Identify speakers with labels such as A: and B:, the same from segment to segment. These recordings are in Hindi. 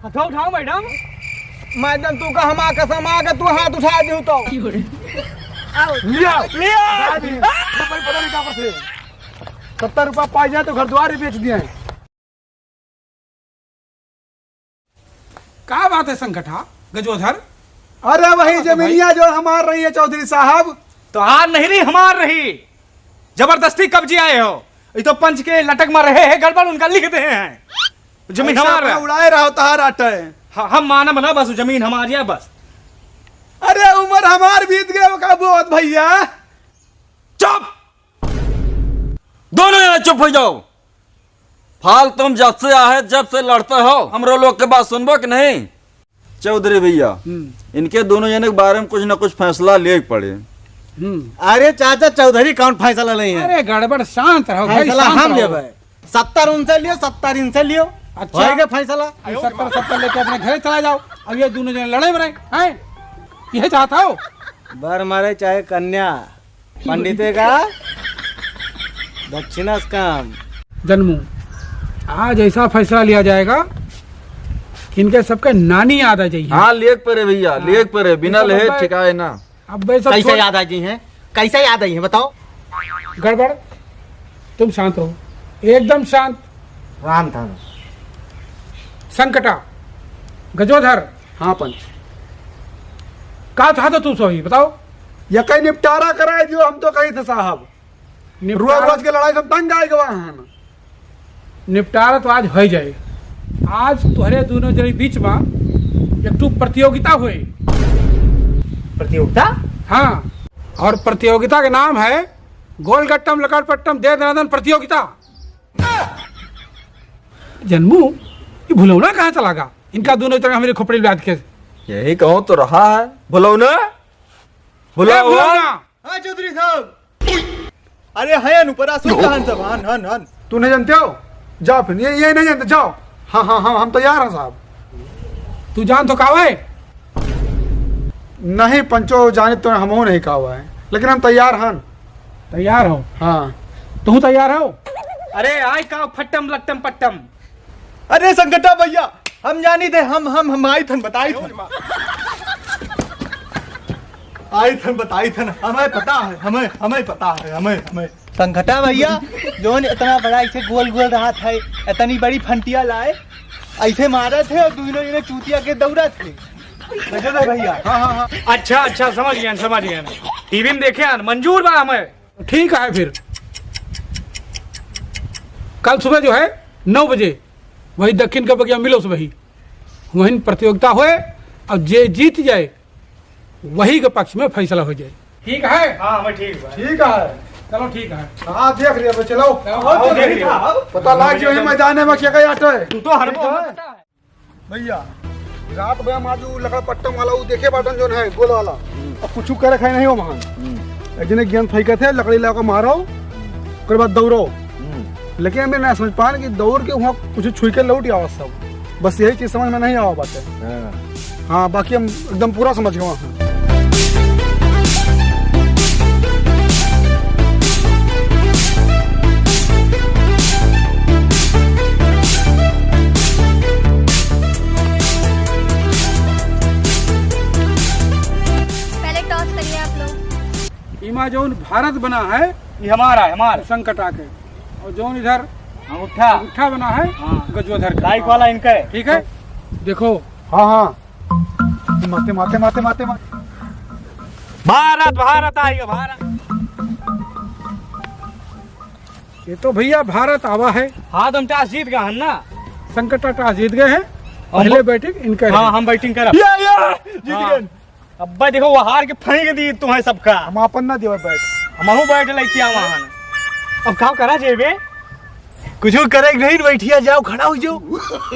A: हथो उठाओ मैडम।
B: मैडम तू का हमा कसम आके तू हाथ उठा दियो तो
A: लिया लिया।
B: पता नहीं क्या करते 70 रुपया पाई जाए तो घर द्वार बेच दिए।
C: क्या बात है संकटा गजोधर?
B: अरे वही जमीनिया जो हमार रही है चौधरी साहब।
C: तो हार नहीं रही हमार रही, जबरदस्ती कब्जे आए हो। ये तो पंच के लटक में रहे हैं, गड़बड़ उनका लिख दे हैं। जमीन हमारा
B: उड़ाए रहो तार आटे।
C: हाँ, हम मानम ना, बस जमीन हमारी है बस।
B: अरे उम्र हमार बीत गए का बहुत भैया।
D: चुप, दोनों जना चुप हो जाओ। फाल तुम जब से आए जब से लड़ते हो, हमरो लोग के बात सुनबो कि नहीं? चौधरी भैया, इनके दोनों जने के बारे में कुछ न कुछ फैसला ले पड़े।
B: अरे चाचा चौधरी कौन फैसला नहीं है?
C: अरे गड़बड़, शांत रहो भाई,
B: फैसला
C: शांत
B: हम
C: रहो।
B: लेबे। 70 उनसे लियो, 70 इनसे लियो।
C: अच्छा
B: होएगा फैसला।
C: 70 लेके अपने घर चला जाओ। अब ये दोनों जने लड़े बड़े हैं, यही चाहता हो?
B: बर मारे चाहे कन्या, पंडिते का दक्षिणा काम।
C: जन्मू, आज ऐसा फैसला लिया जाएगा कि इनके सबके नानी याद आ जाइए।
D: हाँ, लेक परे भैया, लेक परे, बिना लहे ठिकाए ना।
C: अब वैसा
B: कैसे याद आ गई है? कैसे याद आई है बताओ?
C: गड़बड़, तुम शांत रहो, एकदम शांत।
B: राम था
C: संकटा गजोधर,
B: हाँ पंच।
C: कहा चाहते तू सही बताओ?
B: ये कहीं निपटारा कराए जो हम तो कहीं थे साहब। रोज के लड़ाई से तंग आए गए।
C: निपटारा तो आज हो जाए। आज तुम्हारे दोनों जने बीच में एक प्रतियोगिता हुई।
B: प्रतियोगिता?
C: हाँ, और प्रतियोगिता का नाम है गोलगट्टम लकड़पट्टम दे दनादन प्रतियोगिता। जन्मू, ये भुलौना कहाँ चला गया? इनका दोनों तरह हमारे खोपड़ी बैठ के।
D: यही कहूँ तो रहा है। भुलौना, भुलौना।
B: हाँ चौधरी साहब। अरे है अनुपरा सुल्तान सब। हन
C: तू नहीं जानते हो? जाओ फिर। ये नहीं जानते, जाओ। हाँ हाँ हाँ, हम तैयार हैं साहब। तू जान तो कहा है?
B: नहीं पंचो, जाने तो हम नहीं कहा हुआ है, लेकिन हम तैयार हैं।
C: तैयार हो?
B: हाँ।
C: तू तैयार हो?
A: अरे आय का फट्टम लट्टम पट्टम।
B: अरे संकटा भैया, हम जानी थे। हम आई थन बताई थन। आई थन बताई थन, हमें पता है, हमें पता है, हमें संकटा भैया जो इतना बड़ा ऐसे गोल गोल रहा था, इतनी बड़ी फंटिया लाए, ऐसे मारे थे और दोनों जने चूतिया के दौड़ा थे भैया। हाँ।
A: अच्छा समझ गया। टीवी में देखे मंजूर बा हमें।
C: ठीक है, फिर कल सुबह जो है 9 बजे वही दक्षिण का बगिया मिलो सुबह ही, वहीं प्रतियोगिता होए और जे जीत जाए वही के पक्ष में फैसला हो जाए। ठीक है?
A: हाँ हमें ठीक बा।
B: ठीक है,
C: चलो ठीक है।
B: हाँ देख लिया। चलो
A: आओ, देख लिया।
B: पता लग जो है मैदान में क्या क्या आटा है।
A: तू तो हर
B: भैया रात भैया माजू लकड़ पट्टम वाला वो देखे बाटन जो है गोल वाला, अब कुछ करे खाई नहीं हो महान। एक जने गेंद फेंके थे, लकड़ी लगा मारो, उसके बाद दौड़ो। लेकिन हमें ना समझ पाए कि दौड़ के वहाँ कुछ छुई के लौट आवाज सब, बस यही चीज समझ में नहीं आवा बात है। हाँ, बाकी हम एकदम पूरा समझ गए वहाँ।
E: पहले टॉस करिए आप लोग।
C: इमा जोन भारत बना है
A: ये हमारा है, हमारा
C: संकटा के, और जोन इधर
A: अंगूठा
C: बना है गजोधर का।
A: लाइक वाला इनका है।
C: ठीक है, देखो।
B: हाँ माते माते माते माते माते
A: भारत आएगा भारत।
C: ये तो भैया भारत आवा है।
A: हाँ तुम टॉस जीत गए ना।
C: संकटा टॉस जीत गए हैं, पहले बैटिंग इनका है।
A: हाँ हम बैटिंग करा।
B: जीत गए।
A: अब भाई देखो वो हार के फेंक दी तुम्हें सबका।
B: हम अपन ना दिया बैठ।
A: हमहू बैठ लेके वहां। अब काम करा जेबे
B: कुछ करे नहीं, बैठिया जाओ, खड़ा हो जाओ।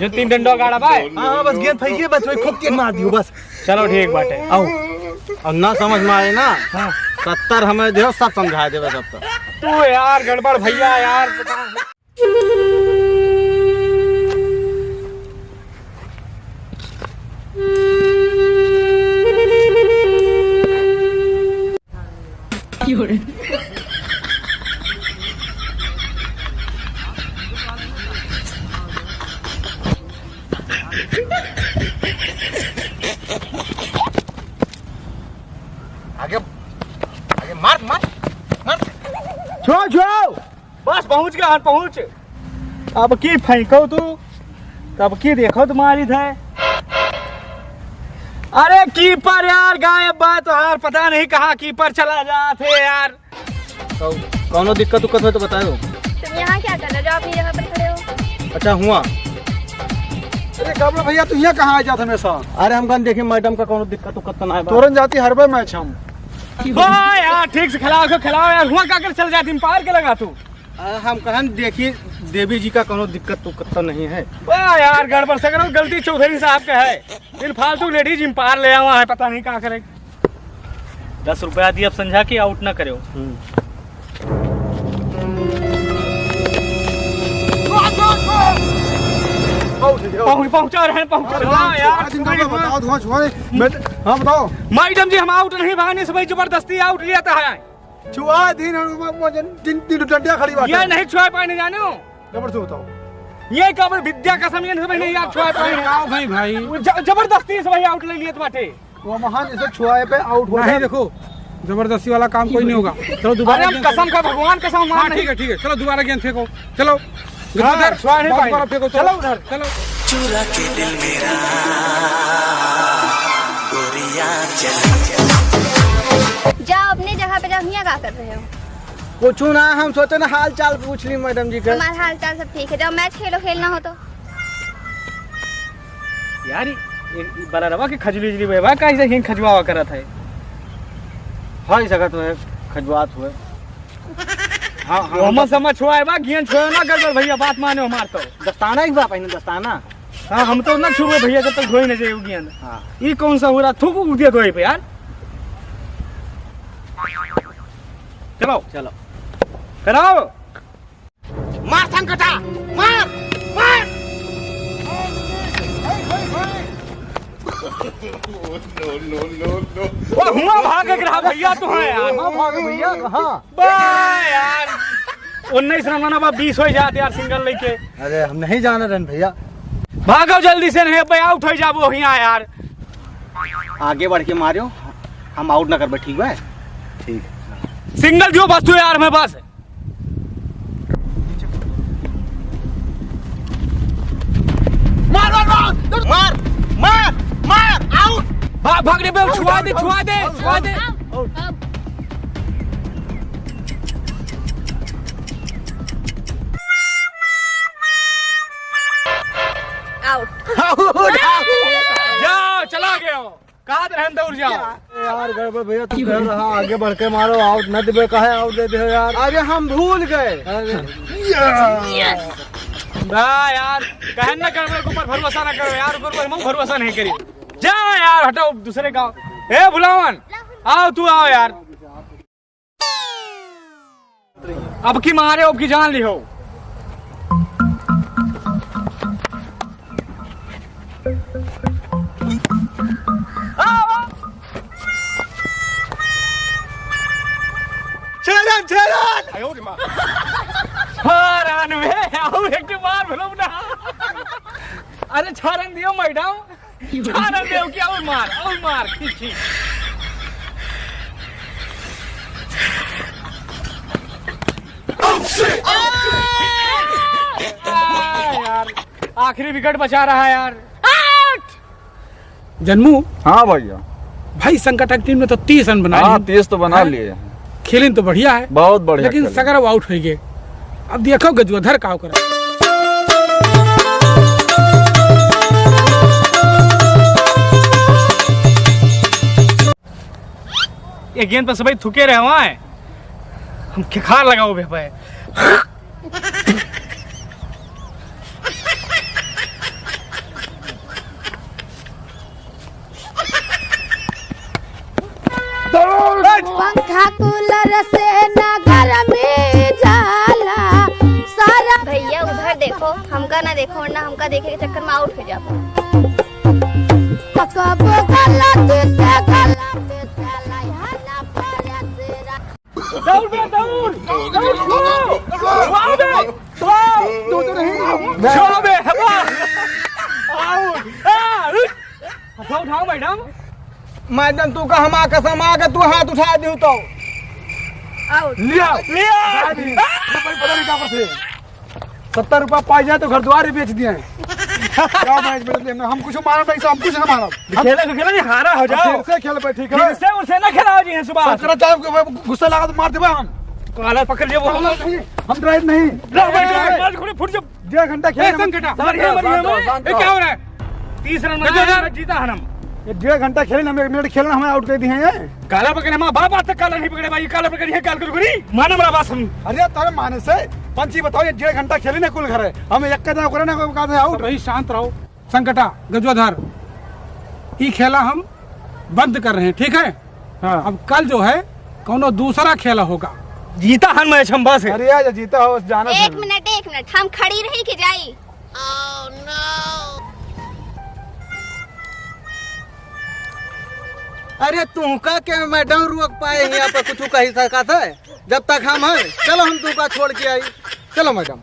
A: जो 3 डंडा गाड़ा भाई।
B: हाँ बस गेंद फेंकिए, बस वही खूब तीन मार दियो बस।
A: चलो ठीक बाटे।
B: आओ। अब ना समझ में आए ना, 70 हमें दे, सब समझा देवे सब।
A: तू यार गड़बड़ भैया यार पता।
B: आगे आगे मार मार मार छो छो
A: बस पहुंच गया पहुंच। अब की फेंको तू तब की देखो तुम्हारी थे। अरे कीपर यार गायब बात तो यार पता नहीं कहाँ कीपर चला जाते यार।
B: कौनो दिक्कत उक्कत है तो बताओ।
E: तुम यहाँ क्या कर रहे हो जो अपनी जगह पर खड़े हो?
B: अच्छा हुआ। अरे काबला भैया तू यहाँ कहाँ आ जाता हमेशा?
F: अरे हम कहाँ देखे मैडम का कोनो दिक्कत उक्कत तो ना है।
B: तोरन जाती हर बार मैच हम।
A: वाह यार ठीक से खिलाओ यार। हुआ क्या कर चल जाती पार के लगा तू।
F: हम कहाँ देखिए देवी जी का कोनो दिक्कत उक्कत तो नहीं है।
A: वाह यार गड़बड़ से करो गलती चौधरी साहब का है। इन फालतू लेडीज पार ले आवा है पता नहीं कहाँ करे। 10 रुपया दिए अब समझा कि आउट ना करो। पहुंचा रहे
B: हाँ बताओ।
A: मैडम जी हम आउट नहीं भागने से भाई जबरदस्ती आउट लिया है।
B: छुआ दिन तीन डंडिया खड़ी बात
A: ये नहीं छुआ पाए नहीं जाने हो।
B: जबर से बताओ।
A: ये कब विद्या का समय नहीं नहीं यार छुआ पाए
C: भाई
A: जबरदस्ती से भाई आउट ले लिए बाटे।
B: वो महान इसे छुआए पे आउट हो
C: नहीं देखो जबरदस्ती वाला काम कोई नहीं होगा। चलो दोबारा
A: अरे कसम का भगवान कसम मान नहीं।
C: ठीक है चलो दोबारा गेंद फेंको। चलो
A: हाँ, छुआ नहीं पाए।
C: फेंको
A: चलो उधर
C: चलो।
G: चुरा के दिल मेरा गोरिया चली
E: जाओ अपनी जगह पे जाओ। यहाँ क्या कर रहे हो?
F: कुछ ना हम सोचे ना हाल चाल पूछ ली मैडम जी का।
E: तुम्हारा हाल चाल सब ठीक है? जाओ मैच खेलो, खेलना हो तो।
A: यार ये बड़ा रवा के खजली जली बा कैसे हिंग खजवावा करत है।
F: हर जगह तो है खजवात हुए। हाँ
A: मोहम्मद समझ छुआए बा गेंद छुए ना गड़बड़ भैया बात माने हमार तो।
F: दस्ताना एक बार पहने दस्ताना।
A: हाँ हम तो ना छुए भैया जब तक धोई नहीं चाहिए गेंद।
F: हाँ
A: ये कौन सा हो रहा थूक उठिए धोई पे यार। चलो
F: चलो
A: कराओ।
F: मार संकटा मार मार।
A: वो हुआ भाग रहा भैया तो है यार।
F: भैया हाँ।
A: बा यार 19 रन बा 20 हो जाते यार सिंगल लेके।
F: अरे हम नहीं जाना रन भैया।
A: भागो जल्दी से नहीं भाई आउट हो जाबो यहाँ यार।
F: आगे बढ़ के मारियो हम आउट ना कर ठीक है। ठीक
A: सिंगल जो वस्तु यार मैं बस।
F: मार मार मार मार मार मार आउट।
A: भागने पे छुआ दे छुआ दे छुआ दे।
E: आउट।
A: जाओ चला गया कहा रहन दौड़ जाओ।
F: यार गड़बड़ भैया तू कर रहा आगे बढ़ के मारो आउट न दे कहे आउट दे दे यार। अरे हम भूल गए।
A: यार कहन ना कर मेरे ऊपर भरोसा ना करो यार। ऊपर मैं भरोसा नहीं करी। जाओ यार हटाओ दूसरे गाँव। ए बुलावन आओ तू आओ यार। अब की मारे अब की जान ली हो।
B: छेड़न छेड़न
A: छारन में आओ एक बार भलो ना। अरे छारन दियो मैडम छारन दियो क्या और मार ठीक ठीक। यार आखिरी विकेट बचा रहा है यार।
C: जन्मू
D: हाँ भैया
C: भाई संकट टीम ने तो 30 रन बना
D: हाँ
C: लिए।
D: 30 तो बना लिए।
C: खेलिन तो बढ़िया है
D: बहुत बढ़िया
C: लेकिन
D: खेले।
C: सगर आउट हो गए। अब देखो गजवधर का करा।
A: ये गेंद पर सभी थुके रहे वहाँ है। हम खिखार लगाओ भे पे।
H: पंखा कूलर से ना घर में जाला सारा।
E: भैया उधर देखो, हमका ना देखो वरना हमका देखे के चक्कर में आउट हो जाओ।
H: कबो गलती से गलती से लहना पड़े तेरा।
A: दौड़ बे दौड़ दौड़ छुआ बे छुआ बे हवा आउट। हथौड़ा उठाओ मैडम।
F: मैडम तू का हम कसम आके तू हाथ उठा दी तो
E: आउट।
B: लिया
A: लिया।
B: पता नहीं कहाँ पर थे। 70 रुपया पाई जाए तो घर द्वार ही बेच दिए हैं। क्या मैच बेच दिए हम कुछ मारा नहीं, हम कुछ ना मारा।
A: खेले तो खेले नहीं, हारा हो जाओ।
B: फिर से खेल पे ठीक है।
A: फिर से उनसे ना खिलाओ जी सुबह।
B: शंकरा चाहे गुस्सा लगा तो मार देबे हम।
A: काला पकड़ लिया वो।
B: हम ड्राइव नहीं।
A: फुट जब
B: 1.5 घंटा खेले।
C: ए, संकटा। ये क्या हो रहा है?
A: 30 रन
C: गजोदर।
A: जीता हम।
B: 1.5 घंटा खेले ना, 1 मिनट खेलना हमें आउट कर दिए हैं।
A: काला पकड़े माँ बाप आज तक काला नहीं पकड़े भाई। काला पकड़ी है काल गुरगुरी माना बड़ा बात हम।
B: अरे तारे माने से पंची बताओ, ये 1.5 घंटा खेले ना कुल घर है हमें एक का करे ना कोई का आउट।
C: भाई शांत रहो। संकटा गजोधर, ये खेला हम बंद कर रहे हैं, ठीक है?
B: हाँ।
C: अब कल जो है कोनो दूसरा खेला होगा।
A: जीता हन मैच हम बस है।
B: अरे यार जीता हो जाना।
E: एक मिनट हम खड़ी रही कि जाई।
F: अरे तू का के मैडम रुक पाए यहाँ पे कुछ कही सका था जब तक हम है। चलो हम तू का छोड़ के आई। चलो मैडम।